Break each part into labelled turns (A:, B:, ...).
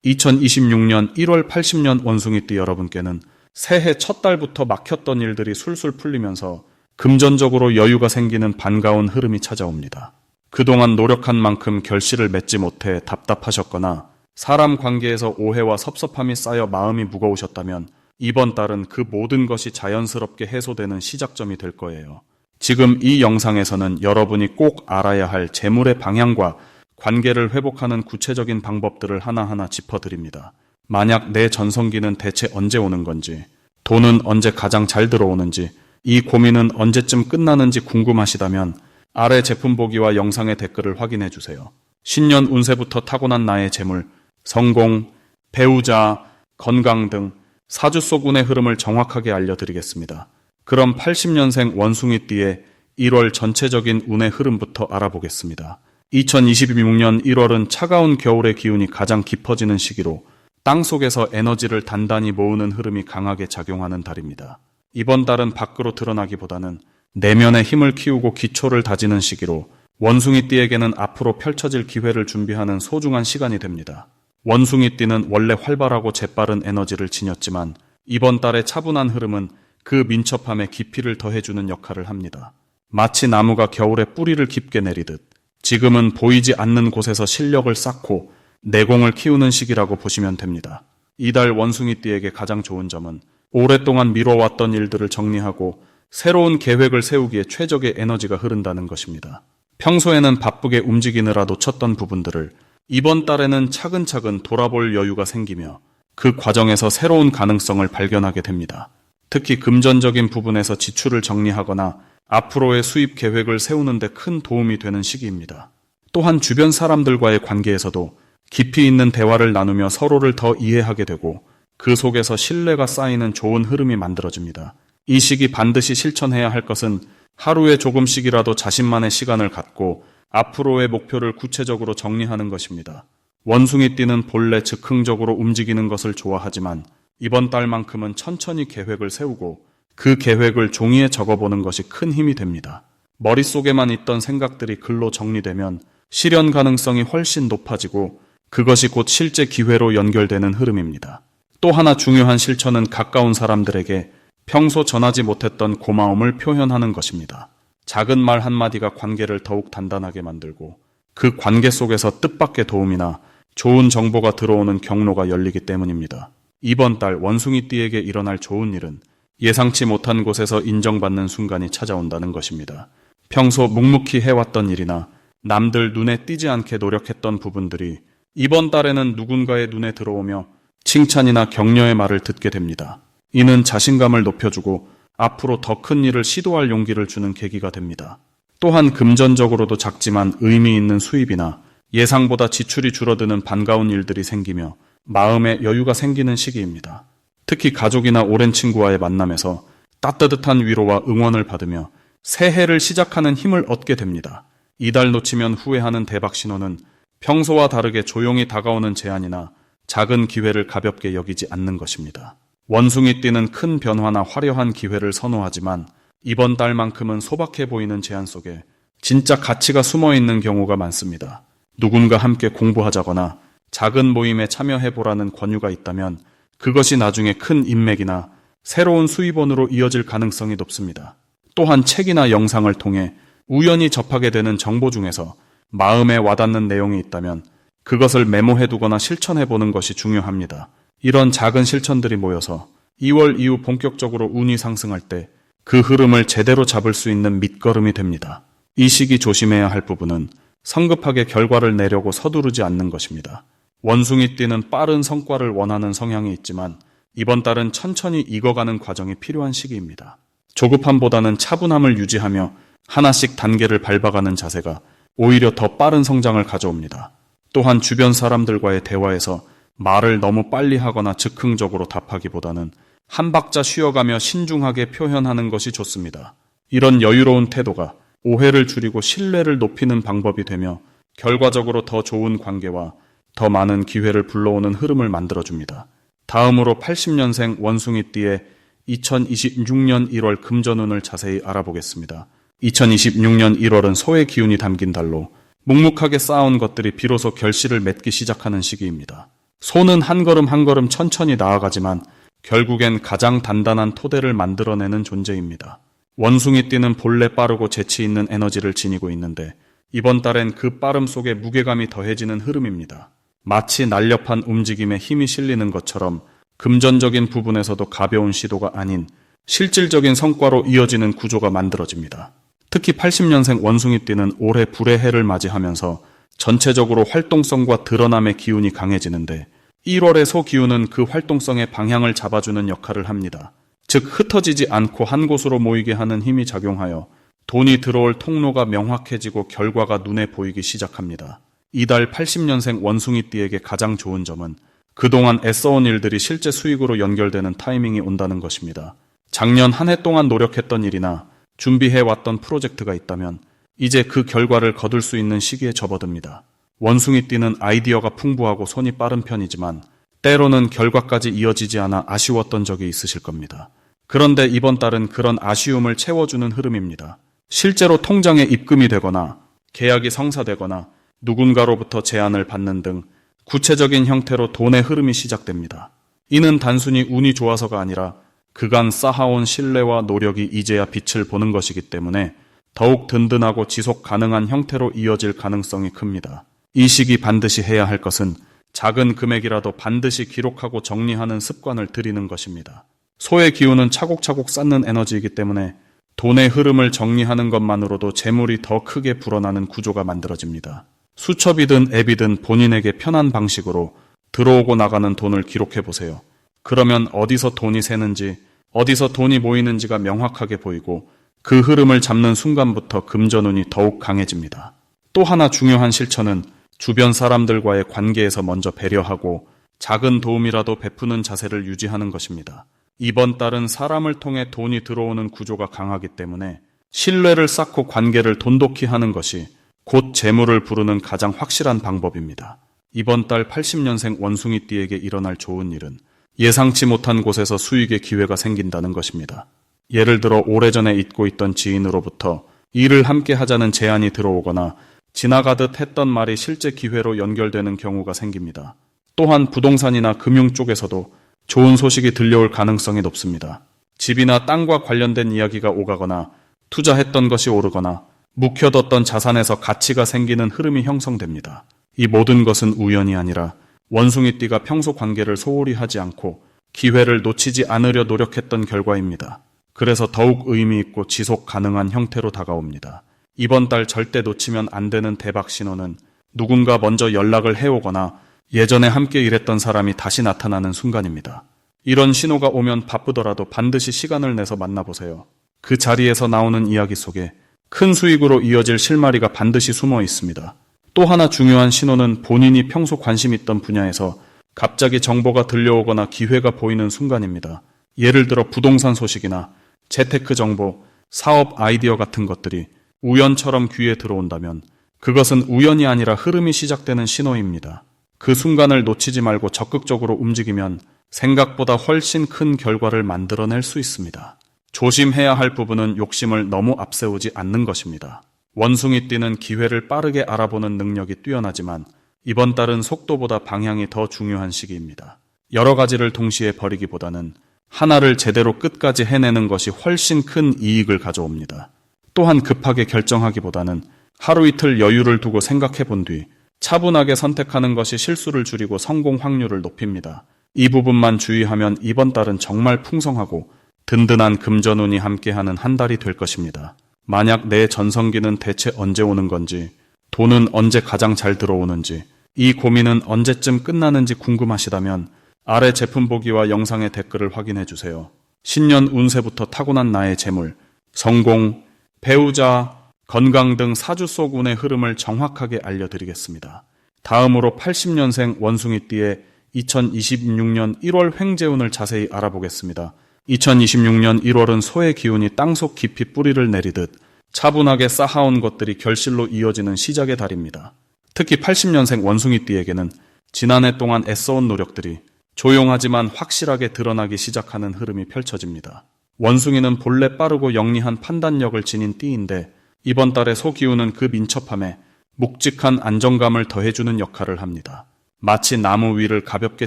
A: 2026년 1월 80년 원숭이띠 여러분께는 새해 첫 달부터 막혔던 일들이 술술 풀리면서 금전적으로 여유가 생기는 반가운 흐름이 찾아옵니다. 그동안 노력한 만큼 결실을 맺지 못해 답답하셨거나 사람 관계에서 오해와 섭섭함이 쌓여 마음이 무거우셨다면 이번 달은 그 모든 것이 자연스럽게 해소되는 시작점이 될 거예요. 지금 이 영상에서는 여러분이 꼭 알아야 할 재물의 방향과 관계를 회복하는 구체적인 방법들을 하나하나 짚어드립니다. 만약 내 전성기는 대체 언제 오는 건지, 돈은 언제 가장 잘 들어오는지, 이 고민은 언제쯤 끝나는지 궁금하시다면 아래 제품 보기와 영상의 댓글을 확인해 주세요. 신년 운세부터 타고난 나의 재물, 성공, 배우자, 건강 등 사주 속 운의 흐름을 정확하게 알려드리겠습니다. 그럼 80년생 원숭이띠의 1월 전체적인 운의 흐름부터 알아보겠습니다. 2026년 1월은 차가운 겨울의 기운이 가장 깊어지는 시기로 땅속에서 에너지를 단단히 모으는 흐름이 강하게 작용하는 달입니다. 이번 달은 밖으로 드러나기보다는 내면의 힘을 키우고 기초를 다지는 시기로 원숭이띠에게는 앞으로 펼쳐질 기회를 준비하는 소중한 시간이 됩니다. 원숭이띠는 원래 활발하고 재빠른 에너지를 지녔지만 이번 달의 차분한 흐름은 그 민첩함에 깊이를 더해주는 역할을 합니다. 마치 나무가 겨울에 뿌리를 깊게 내리듯 지금은 보이지 않는 곳에서 실력을 쌓고 내공을 키우는 시기라고 보시면 됩니다. 이달 원숭이띠에게 가장 좋은 점은 오랫동안 미뤄왔던 일들을 정리하고 새로운 계획을 세우기에 최적의 에너지가 흐른다는 것입니다. 평소에는 바쁘게 움직이느라 놓쳤던 부분들을 이번 달에는 차근차근 돌아볼 여유가 생기며 그 과정에서 새로운 가능성을 발견하게 됩니다. 특히 금전적인 부분에서 지출을 정리하거나 앞으로의 수입 계획을 세우는 데 큰 도움이 되는 시기입니다. 또한 주변 사람들과의 관계에서도 깊이 있는 대화를 나누며 서로를 더 이해하게 되고 그 속에서 신뢰가 쌓이는 좋은 흐름이 만들어집니다. 이 시기 반드시 실천해야 할 것은 하루에 조금씩이라도 자신만의 시간을 갖고 앞으로의 목표를 구체적으로 정리하는 것입니다. 원숭이띠는 본래 즉흥적으로 움직이는 것을 좋아하지만 이번 달만큼은 천천히 계획을 세우고 그 계획을 종이에 적어보는 것이 큰 힘이 됩니다. 머릿속에만 있던 생각들이 글로 정리되면 실현 가능성이 훨씬 높아지고 그것이 곧 실제 기회로 연결되는 흐름입니다. 또 하나 중요한 실천은 가까운 사람들에게 평소 전하지 못했던 고마움을 표현하는 것입니다. 작은 말 한마디가 관계를 더욱 단단하게 만들고 그 관계 속에서 뜻밖의 도움이나 좋은 정보가 들어오는 경로가 열리기 때문입니다. 이번 달 원숭이띠에게 일어날 좋은 일은 예상치 못한 곳에서 인정받는 순간이 찾아온다는 것입니다. 평소 묵묵히 해왔던 일이나 남들 눈에 띄지 않게 노력했던 부분들이 이번 달에는 누군가의 눈에 들어오며 칭찬이나 격려의 말을 듣게 됩니다. 이는 자신감을 높여주고 앞으로 더 큰 일을 시도할 용기를 주는 계기가 됩니다. 또한 금전적으로도 작지만 의미 있는 수입이나 예상보다 지출이 줄어드는 반가운 일들이 생기며 마음에 여유가 생기는 시기입니다. 특히 가족이나 오랜 친구와의 만남에서 따뜻한 위로와 응원을 받으며 새해를 시작하는 힘을 얻게 됩니다. 이달 놓치면 후회하는 대박 신호는 평소와 다르게 조용히 다가오는 제안이나 작은 기회를 가볍게 여기지 않는 것입니다. 원숭이띠는 큰 변화나 화려한 기회를 선호하지만 이번 달만큼은 소박해 보이는 제안 속에 진짜 가치가 숨어 있는 경우가 많습니다. 누군가 함께 공부하자거나 작은 모임에 참여해보라는 권유가 있다면 그것이 나중에 큰 인맥이나 새로운 수입원으로 이어질 가능성이 높습니다. 또한 책이나 영상을 통해 우연히 접하게 되는 정보 중에서 마음에 와닿는 내용이 있다면 그것을 메모해두거나 실천해보는 것이 중요합니다. 이런 작은 실천들이 모여서 2월 이후 본격적으로 운이 상승할 때 그 흐름을 제대로 잡을 수 있는 밑거름이 됩니다. 이 시기 조심해야 할 부분은 성급하게 결과를 내려고 서두르지 않는 것입니다. 원숭이띠는 빠른 성과를 원하는 성향이 있지만 이번 달은 천천히 익어가는 과정이 필요한 시기입니다. 조급함보다는 차분함을 유지하며 하나씩 단계를 밟아가는 자세가 오히려 더 빠른 성장을 가져옵니다. 또한 주변 사람들과의 대화에서 말을 너무 빨리 하거나 즉흥적으로 답하기보다는 한 박자 쉬어가며 신중하게 표현하는 것이 좋습니다. 이런 여유로운 태도가 오해를 줄이고 신뢰를 높이는 방법이 되며 결과적으로 더 좋은 관계와 더 많은 기회를 불러오는 흐름을 만들어줍니다. 다음으로 80년생 원숭이띠의 2026년 1월 금전운을 자세히 알아보겠습니다. 2026년 1월은 소의 기운이 담긴 달로 묵묵하게 쌓아온 것들이 비로소 결실을 맺기 시작하는 시기입니다. 소는 한 걸음 한 걸음 천천히 나아가지만 결국엔 가장 단단한 토대를 만들어내는 존재입니다. 원숭이띠는 본래 빠르고 재치 있는 에너지를 지니고 있는데 이번 달엔 그 빠름 속에 무게감이 더해지는 흐름입니다. 마치 날렵한 움직임에 힘이 실리는 것처럼 금전적인 부분에서도 가벼운 시도가 아닌 실질적인 성과로 이어지는 구조가 만들어집니다. 특히 80년생 원숭이띠는 올해 불의 해를 맞이하면서 전체적으로 활동성과 드러남의 기운이 강해지는데 1월의 소 기운은 그 활동성의 방향을 잡아주는 역할을 합니다. 즉 흩어지지 않고 한 곳으로 모이게 하는 힘이 작용하여 돈이 들어올 통로가 명확해지고 결과가 눈에 보이기 시작합니다. 이달 80년생 원숭이띠에게 가장 좋은 점은 그동안 애써온 일들이 실제 수익으로 연결되는 타이밍이 온다는 것입니다. 작년 한 해 동안 노력했던 일이나 준비해왔던 프로젝트가 있다면 이제 그 결과를 거둘 수 있는 시기에 접어듭니다. 원숭이띠는 아이디어가 풍부하고 손이 빠른 편이지만 때로는 결과까지 이어지지 않아 아쉬웠던 적이 있으실 겁니다. 그런데 이번 달은 그런 아쉬움을 채워주는 흐름입니다. 실제로 통장에 입금이 되거나 계약이 성사되거나 누군가로부터 제안을 받는 등 구체적인 형태로 돈의 흐름이 시작됩니다. 이는 단순히 운이 좋아서가 아니라 그간 쌓아온 신뢰와 노력이 이제야 빛을 보는 것이기 때문에 더욱 든든하고 지속 가능한 형태로 이어질 가능성이 큽니다. 이 시기 반드시 해야 할 것은 작은 금액이라도 반드시 기록하고 정리하는 습관을 들이는 것입니다. 소의 기운은 차곡차곡 쌓는 에너지이기 때문에 돈의 흐름을 정리하는 것만으로도 재물이 더 크게 불어나는 구조가 만들어집니다. 수첩이든 앱이든 본인에게 편한 방식으로 들어오고 나가는 돈을 기록해보세요. 그러면 어디서 돈이 새는지, 어디서 돈이 모이는지가 명확하게 보이고 그 흐름을 잡는 순간부터 금전운이 더욱 강해집니다. 또 하나 중요한 실천은 주변 사람들과의 관계에서 먼저 배려하고 작은 도움이라도 베푸는 자세를 유지하는 것입니다. 이번 달은 사람을 통해 돈이 들어오는 구조가 강하기 때문에 신뢰를 쌓고 관계를 돈독히 하는 것이 곧 재물을 부르는 가장 확실한 방법입니다. 이번 달 80년생 원숭이띠에게 일어날 좋은 일은 예상치 못한 곳에서 수익의 기회가 생긴다는 것입니다. 예를 들어 오래전에 잊고 있던 지인으로부터 일을 함께 하자는 제안이 들어오거나 지나가듯 했던 말이 실제 기회로 연결되는 경우가 생깁니다. 또한 부동산이나 금융 쪽에서도 좋은 소식이 들려올 가능성이 높습니다. 집이나 땅과 관련된 이야기가 오가거나 투자했던 것이 오르거나 묵혀뒀던 자산에서 가치가 생기는 흐름이 형성됩니다. 이 모든 것은 우연이 아니라 원숭이띠가 평소 관계를 소홀히 하지 않고 기회를 놓치지 않으려 노력했던 결과입니다. 그래서 더욱 의미 있고 지속 가능한 형태로 다가옵니다. 이번 달 절대 놓치면 안 되는 대박 신호는 누군가 먼저 연락을 해오거나 예전에 함께 일했던 사람이 다시 나타나는 순간입니다. 이런 신호가 오면 바쁘더라도 반드시 시간을 내서 만나보세요. 그 자리에서 나오는 이야기 속에 큰 수익으로 이어질 실마리가 반드시 숨어 있습니다. 또 하나 중요한 신호는 본인이 평소 관심 있던 분야에서 갑자기 정보가 들려오거나 기회가 보이는 순간입니다. 예를 들어 부동산 소식이나 재테크 정보, 사업 아이디어 같은 것들이 우연처럼 귀에 들어온다면 그것은 우연이 아니라 흐름이 시작되는 신호입니다. 그 순간을 놓치지 말고 적극적으로 움직이면 생각보다 훨씬 큰 결과를 만들어낼 수 있습니다. 조심해야 할 부분은 욕심을 너무 앞세우지 않는 것입니다. 원숭이띠는 기회를 빠르게 알아보는 능력이 뛰어나지만 이번 달은 속도보다 방향이 더 중요한 시기입니다. 여러 가지를 동시에 벌이기보다는 하나를 제대로 끝까지 해내는 것이 훨씬 큰 이익을 가져옵니다. 또한 급하게 결정하기보다는 하루 이틀 여유를 두고 생각해 본 뒤 차분하게 선택하는 것이 실수를 줄이고 성공 확률을 높입니다. 이 부분만 주의하면 이번 달은 정말 풍성하고 든든한 금전운이 함께하는 한 달이 될 것입니다. 만약 내 전성기는 대체 언제 오는 건지, 돈은 언제 가장 잘 들어오는지, 이 고민은 언제쯤 끝나는지 궁금하시다면 아래 제품 보기와 영상의 댓글을 확인해 주세요. 신년 운세부터 타고난 나의 재물, 성공, 배우자, 건강 등 사주 속 운의 흐름을 정확하게 알려드리겠습니다. 다음으로 80년생 원숭이띠의 2026년 1월 횡재운을 자세히 알아보겠습니다. 2026년 1월은 소의 기운이 땅속 깊이 뿌리를 내리듯 차분하게 쌓아온 것들이 결실로 이어지는 시작의 달입니다. 특히 80년생 원숭이띠에게는 지난해 동안 애써온 노력들이 조용하지만 확실하게 드러나기 시작하는 흐름이 펼쳐집니다. 원숭이는 본래 빠르고 영리한 판단력을 지닌 띠인데 이번 달의 소 기운은 그 민첩함에 묵직한 안정감을 더해주는 역할을 합니다. 마치 나무 위를 가볍게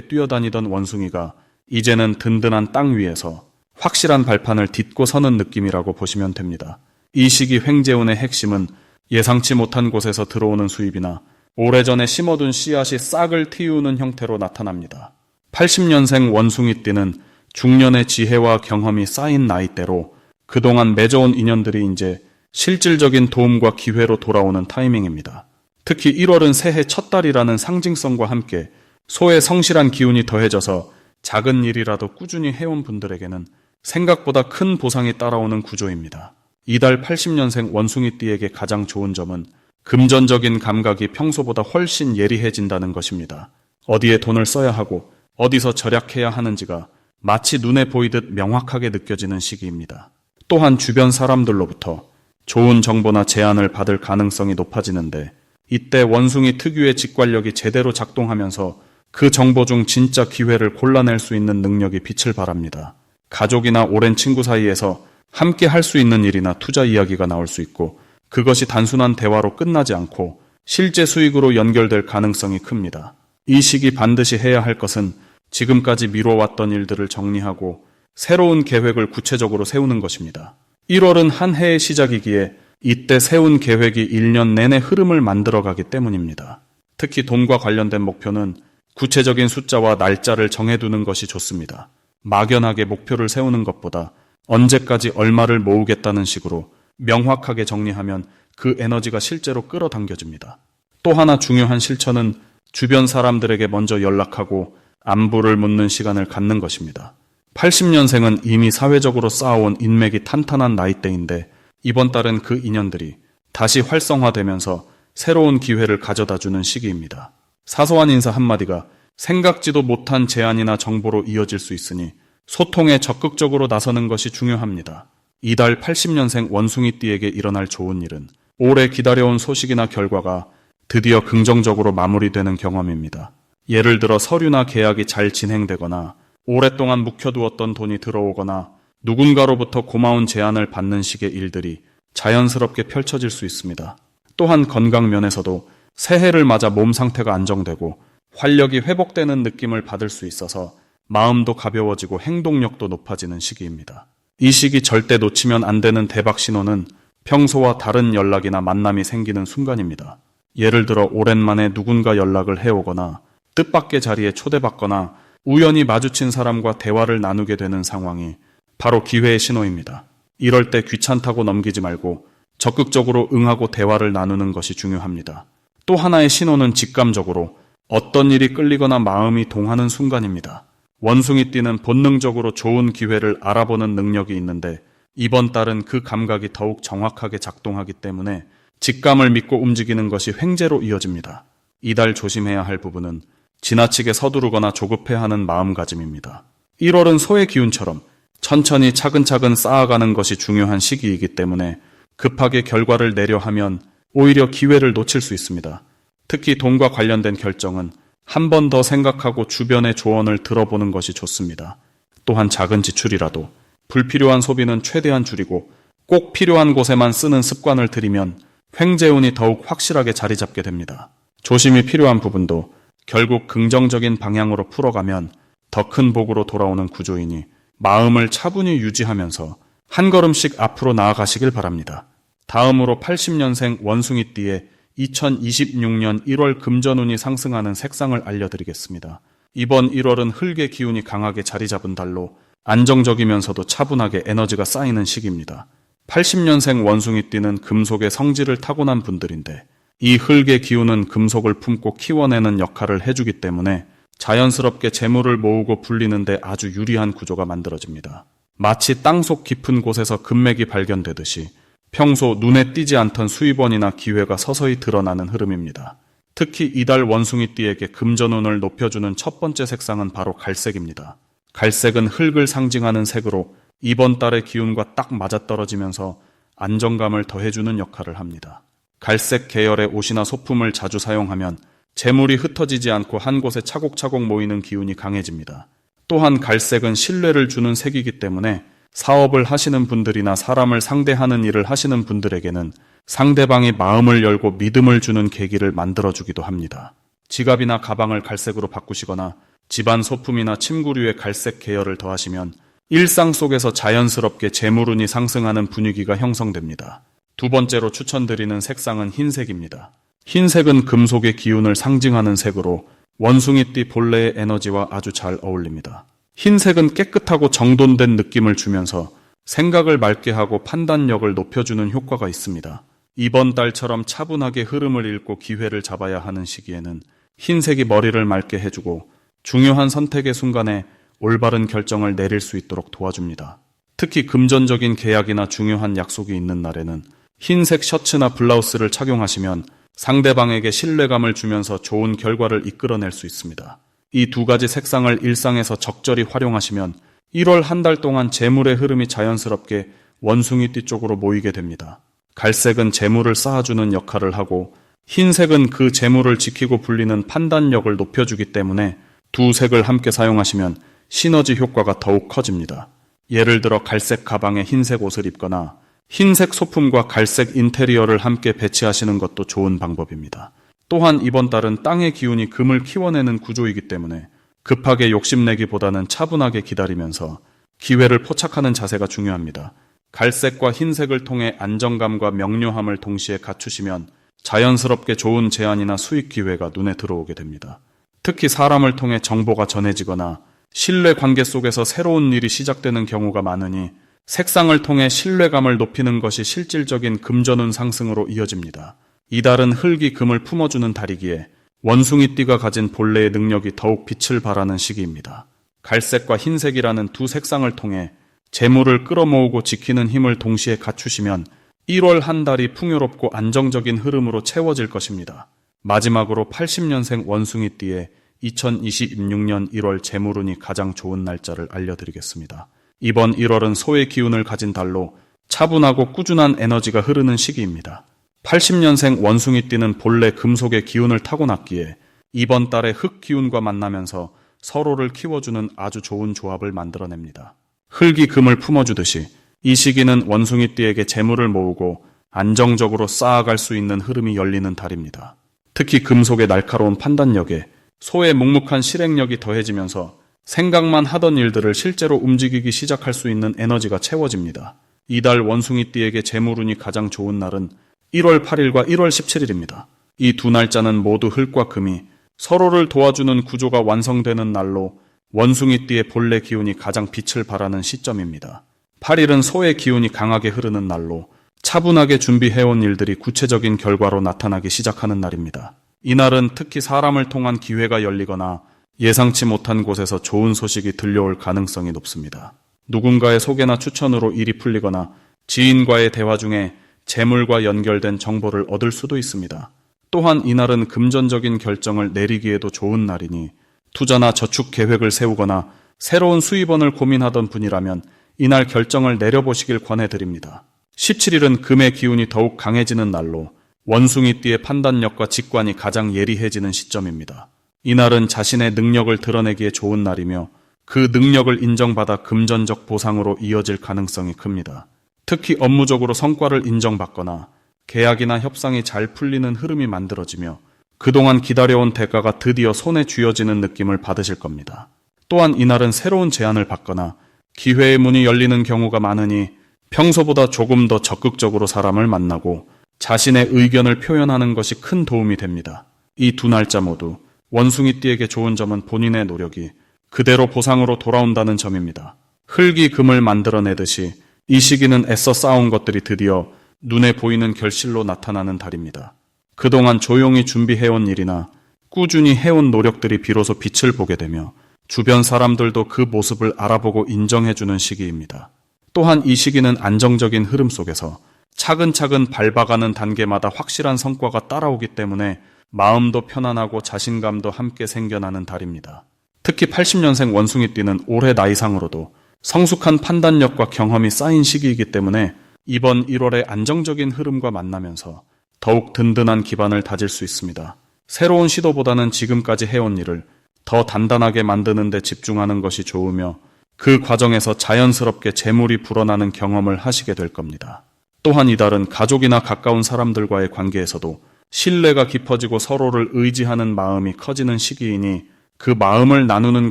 A: 뛰어다니던 원숭이가 이제는 든든한 땅 위에서 확실한 발판을 딛고 서는 느낌이라고 보시면 됩니다. 이 시기 횡재운의 핵심은 예상치 못한 곳에서 들어오는 수입이나 오래전에 심어둔 씨앗이 싹을 틔우는 형태로 나타납니다. 80년생 원숭이띠는 중년의 지혜와 경험이 쌓인 나이대로 그동안 맺어온 인연들이 이제 실질적인 도움과 기회로 돌아오는 타이밍입니다. 특히 1월은 새해 첫 달이라는 상징성과 함께 소의 성실한 기운이 더해져서 작은 일이라도 꾸준히 해온 분들에게는 생각보다 큰 보상이 따라오는 구조입니다. 이달 80년생 원숭이띠에게 가장 좋은 점은 금전적인 감각이 평소보다 훨씬 예리해진다는 것입니다. 어디에 돈을 써야 하고 어디서 절약해야 하는지가 마치 눈에 보이듯 명확하게 느껴지는 시기입니다. 또한 주변 사람들로부터 좋은 정보나 제안을 받을 가능성이 높아지는데 이때 원숭이 특유의 직관력이 제대로 작동하면서 그 정보 중 진짜 기회를 골라낼 수 있는 능력이 빛을 발합니다. 가족이나 오랜 친구 사이에서 함께 할 수 있는 일이나 투자 이야기가 나올 수 있고 그것이 단순한 대화로 끝나지 않고 실제 수익으로 연결될 가능성이 큽니다. 이 시기 반드시 해야 할 것은 지금까지 미뤄왔던 일들을 정리하고 새로운 계획을 구체적으로 세우는 것입니다. 1월은 한 해의 시작이기에 이때 세운 계획이 1년 내내 흐름을 만들어가기 때문입니다. 특히 돈과 관련된 목표는 구체적인 숫자와 날짜를 정해두는 것이 좋습니다. 막연하게 목표를 세우는 것보다 언제까지 얼마를 모으겠다는 식으로 명확하게 정리하면 그 에너지가 실제로 끌어당겨집니다. 또 하나 중요한 실천은 주변 사람들에게 먼저 연락하고 안부를 묻는 시간을 갖는 것입니다. 80년생은 이미 사회적으로 쌓아온 인맥이 탄탄한 나이대인데 이번 달은 그 인연들이 다시 활성화되면서 새로운 기회를 가져다주는 시기입니다. 사소한 인사 한마디가 생각지도 못한 제안이나 정보로 이어질 수 있으니 소통에 적극적으로 나서는 것이 중요합니다. 이달 80년생 원숭이띠에게 일어날 좋은 일은 오래 기다려온 소식이나 결과가 드디어 긍정적으로 마무리되는 경험입니다. 예를 들어 서류나 계약이 잘 진행되거나 오랫동안 묵혀두었던 돈이 들어오거나 누군가로부터 고마운 제안을 받는 식의 일들이 자연스럽게 펼쳐질 수 있습니다. 또한 건강 면에서도 새해를 맞아 몸 상태가 안정되고 활력이 회복되는 느낌을 받을 수 있어서 마음도 가벼워지고 행동력도 높아지는 시기입니다. 이 시기 절대 놓치면 안 되는 대박 신호는 평소와 다른 연락이나 만남이 생기는 순간입니다. 예를 들어 오랜만에 누군가 연락을 해오거나 뜻밖의 자리에 초대받거나 우연히 마주친 사람과 대화를 나누게 되는 상황이 바로 기회의 신호입니다. 이럴 때 귀찮다고 넘기지 말고 적극적으로 응하고 대화를 나누는 것이 중요합니다. 또 하나의 신호는 직감적으로 어떤 일이 끌리거나 마음이 동하는 순간입니다. 원숭이띠는 본능적으로 좋은 기회를 알아보는 능력이 있는데 이번 달은 그 감각이 더욱 정확하게 작동하기 때문에 직감을 믿고 움직이는 것이 횡재로 이어집니다. 이달 조심해야 할 부분은 지나치게 서두르거나 조급해하는 마음가짐입니다. 1월은 소의 기운처럼 천천히 차근차근 쌓아가는 것이 중요한 시기이기 때문에 급하게 결과를 내려 하면 오히려 기회를 놓칠 수 있습니다. 특히 돈과 관련된 결정은 한 번 더 생각하고 주변의 조언을 들어보는 것이 좋습니다. 또한 작은 지출이라도 불필요한 소비는 최대한 줄이고 꼭 필요한 곳에만 쓰는 습관을 들이면 횡재운이 더욱 확실하게 자리 잡게 됩니다. 조심이 필요한 부분도 결국 긍정적인 방향으로 풀어가면 더 큰 복으로 돌아오는 구조이니 마음을 차분히 유지하면서 한 걸음씩 앞으로 나아가시길 바랍니다. 다음으로 80년생 원숭이띠의 2026년 1월 금전운이 상승하는 색상을 알려드리겠습니다. 이번 1월은 흙의 기운이 강하게 자리 잡은 달로 안정적이면서도 차분하게 에너지가 쌓이는 시기입니다. 80년생 원숭이띠는 금속의 성질을 타고난 분들인데 이 흙의 기운은 금속을 품고 키워내는 역할을 해주기 때문에 자연스럽게 재물을 모으고 불리는데 아주 유리한 구조가 만들어집니다. 마치 땅속 깊은 곳에서 금맥이 발견되듯이 평소 눈에 띄지 않던 수입원이나 기회가 서서히 드러나는 흐름입니다. 특히 이달 원숭이띠에게 금전운을 높여주는 첫 번째 색상은 바로 갈색입니다. 갈색은 흙을 상징하는 색으로 이번 달의 기운과 딱 맞아떨어지면서 안정감을 더해주는 역할을 합니다. 갈색 계열의 옷이나 소품을 자주 사용하면 재물이 흩어지지 않고 한 곳에 차곡차곡 모이는 기운이 강해집니다. 또한 갈색은 신뢰를 주는 색이기 때문에 사업을 하시는 분들이나 사람을 상대하는 일을 하시는 분들에게는 상대방이 마음을 열고 믿음을 주는 계기를 만들어주기도 합니다. 지갑이나 가방을 갈색으로 바꾸시거나 집안 소품이나 침구류의 갈색 계열을 더하시면 일상 속에서 자연스럽게 재물운이 상승하는 분위기가 형성됩니다. 두 번째로 추천드리는 색상은 흰색입니다. 흰색은 금속의 기운을 상징하는 색으로 원숭이띠 본래의 에너지와 아주 잘 어울립니다. 흰색은 깨끗하고 정돈된 느낌을 주면서 생각을 맑게 하고 판단력을 높여주는 효과가 있습니다. 이번 달처럼 차분하게 흐름을 읽고 기회를 잡아야 하는 시기에는 흰색이 머리를 맑게 해주고 중요한 선택의 순간에 올바른 결정을 내릴 수 있도록 도와줍니다. 특히 금전적인 계약이나 중요한 약속이 있는 날에는 흰색 셔츠나 블라우스를 착용하시면 상대방에게 신뢰감을 주면서 좋은 결과를 이끌어낼 수 있습니다. 이 두 가지 색상을 일상에서 적절히 활용하시면 1월 한 달 동안 재물의 흐름이 자연스럽게 원숭이띠 쪽으로 모이게 됩니다. 갈색은 재물을 쌓아주는 역할을 하고 흰색은 그 재물을 지키고 불리는 판단력을 높여주기 때문에 두 색을 함께 사용하시면 시너지 효과가 더욱 커집니다. 예를 들어 갈색 가방에 흰색 옷을 입거나 흰색 소품과 갈색 인테리어를 함께 배치하시는 것도 좋은 방법입니다. 또한 이번 달은 땅의 기운이 금을 키워내는 구조이기 때문에 급하게 욕심내기보다는 차분하게 기다리면서 기회를 포착하는 자세가 중요합니다. 갈색과 흰색을 통해 안정감과 명료함을 동시에 갖추시면 자연스럽게 좋은 제안이나 수익 기회가 눈에 들어오게 됩니다. 특히 사람을 통해 정보가 전해지거나 신뢰 관계 속에서 새로운 일이 시작되는 경우가 많으니 색상을 통해 신뢰감을 높이는 것이 실질적인 금전운 상승으로 이어집니다. 이달은 흙이 금을 품어주는 달이기에 원숭이띠가 가진 본래의 능력이 더욱 빛을 발하는 시기입니다. 갈색과 흰색이라는 두 색상을 통해 재물을 끌어모으고 지키는 힘을 동시에 갖추시면 1월 한 달이 풍요롭고 안정적인 흐름으로 채워질 것입니다. 마지막으로 80년생 원숭이띠의 2026년 1월 재물운이 가장 좋은 날짜를 알려드리겠습니다. 이번 1월은 소의 기운을 가진 달로 차분하고 꾸준한 에너지가 흐르는 시기입니다. 80년생 원숭이띠는 본래 금속의 기운을 타고났기에 이번 달에 흙 기운과 만나면서 서로를 키워주는 아주 좋은 조합을 만들어냅니다. 흙이 금을 품어주듯이 이 시기는 원숭이띠에게 재물을 모으고 안정적으로 쌓아갈 수 있는 흐름이 열리는 달입니다. 특히 금속의 날카로운 판단력에 소의 묵묵한 실행력이 더해지면서 생각만 하던 일들을 실제로 움직이기 시작할 수 있는 에너지가 채워집니다. 이달 원숭이띠에게 재물운이 가장 좋은 날은 1월 8일과 1월 17일입니다. 이 두 날짜는 모두 흙과 금이 서로를 도와주는 구조가 완성되는 날로 원숭이띠의 본래 기운이 가장 빛을 발하는 시점입니다. 8일은 소의 기운이 강하게 흐르는 날로 차분하게 준비해온 일들이 구체적인 결과로 나타나기 시작하는 날입니다. 이날은 특히 사람을 통한 기회가 열리거나 예상치 못한 곳에서 좋은 소식이 들려올 가능성이 높습니다. 누군가의 소개나 추천으로 일이 풀리거나 지인과의 대화 중에 재물과 연결된 정보를 얻을 수도 있습니다. 또한 이날은 금전적인 결정을 내리기에도 좋은 날이니 투자나 저축 계획을 세우거나 새로운 수입원을 고민하던 분이라면 이날 결정을 내려보시길 권해드립니다. 17일은 금의 기운이 더욱 강해지는 날로 원숭이띠의 판단력과 직관이 가장 예리해지는 시점입니다. 이날은 자신의 능력을 드러내기에 좋은 날이며 그 능력을 인정받아 금전적 보상으로 이어질 가능성이 큽니다. 특히 업무적으로 성과를 인정받거나 계약이나 협상이 잘 풀리는 흐름이 만들어지며 그동안 기다려온 대가가 드디어 손에 쥐어지는 느낌을 받으실 겁니다. 또한 이날은 새로운 제안을 받거나 기회의 문이 열리는 경우가 많으니 평소보다 조금 더 적극적으로 사람을 만나고 자신의 의견을 표현하는 것이 큰 도움이 됩니다. 이 두 날짜 모두 원숭이띠에게 좋은 점은 본인의 노력이 그대로 보상으로 돌아온다는 점입니다. 흙이 금을 만들어내듯이 이 시기는 애써 쌓아온 것들이 드디어 눈에 보이는 결실로 나타나는 달입니다. 그동안 조용히 준비해온 일이나 꾸준히 해온 노력들이 비로소 빛을 보게 되며 주변 사람들도 그 모습을 알아보고 인정해주는 시기입니다. 또한 이 시기는 안정적인 흐름 속에서 차근차근 밟아가는 단계마다 확실한 성과가 따라오기 때문에 마음도 편안하고 자신감도 함께 생겨나는 달입니다. 특히 80년생 원숭이띠는 올해 나이상으로도 성숙한 판단력과 경험이 쌓인 시기이기 때문에 이번 1월의 안정적인 흐름과 만나면서 더욱 든든한 기반을 다질 수 있습니다. 새로운 시도보다는 지금까지 해온 일을 더 단단하게 만드는 데 집중하는 것이 좋으며 그 과정에서 자연스럽게 재물이 불어나는 경험을 하시게 될 겁니다. 또한 이달은 가족이나 가까운 사람들과의 관계에서도 신뢰가 깊어지고 서로를 의지하는 마음이 커지는 시기이니 그 마음을 나누는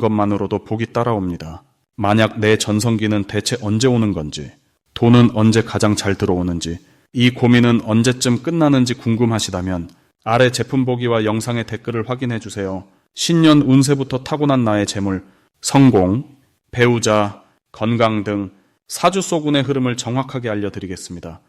A: 것만으로도 복이 따라옵니다. 만약 내 전성기는 대체 언제 오는 건지, 돈은 언제 가장 잘 들어오는지, 이 고민은 언제쯤 끝나는지 궁금하시다면 아래 제품 보기와 영상의 댓글을 확인해 주세요. 신년 운세부터 타고난 나의 재물, 성공, 배우자, 건강 등 사주소군의 흐름을 정확하게 알려드리겠습니다.